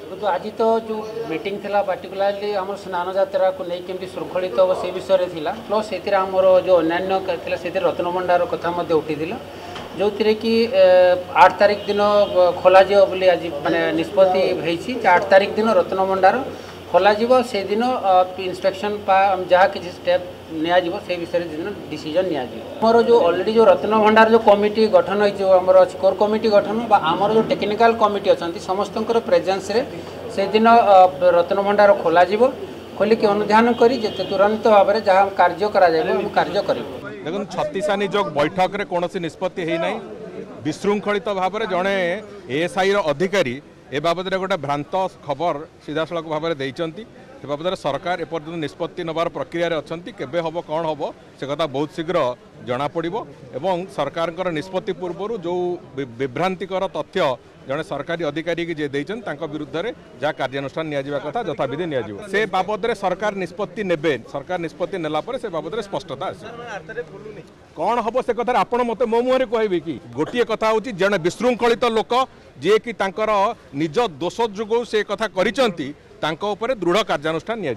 देखो आज तो जो मीटिंग थिला पार्टिकुलारली आम स्नान यात्रा को नहीं केमती श्रृंखलित हम से विषय थिला प्लस से आमर जो अन्य से रत्नभंडार कथा उठी जो थी कि 8 तारिख दिन खोल आज माने निष्पत्ति होती 8 तारिख दिन रत्नभंडार खोल से दिन इन्स्पेक्शन जहाँ किसी स्टेप नियाजिबो से विषय दिन डिसीजन नियाजिबो। जो ऑलरेडी जो रत्नभंडार जो कमिटी गठन हो आमर कोर कमिटी गठन बा आमर जो टेक्निकल कमिटी अच्छा समस्त प्रेजेंस रे से दिन रत्नभंडार खोल खोलिक अनुधान कर तुरंत भाव में जहाँ कार्य कार्य कर देखो 36 निजोग बैठक रे कौन निष्पत्ति है ना विशृंखलित भाव में जड़े एएसआई अधिकारी ए बाबद गोटे भ्रांत खबर सीधासख भाव में देते से बाबद सरकार एपर्तंत निष्पत्ति नबार प्रक्रिया अच्छा केबे हम कौन हम से कथा बहुत शीघ्र जना पड़ो एवं सरकार निष्पत्ति पूर्व जो विभ्रांतिकर तथ्य जड़े सरकारी अधिकारी की विरुद्ध में जहाँ कार्यानुष्ठान निया कथा यथाविधि नि से बाबद सरकार निष्पत्ति नेबे सरकार निष्पत्ति नेला से बाबद स्पष्टता आसे कौन हम से कथा आपण मत मो मुहर कह कि गोटे कथा हूँ जड़े विशृंखलित लोक जी कि निज दोष जो से कथा कर दृढ़ कार्यानुष्ठान निया।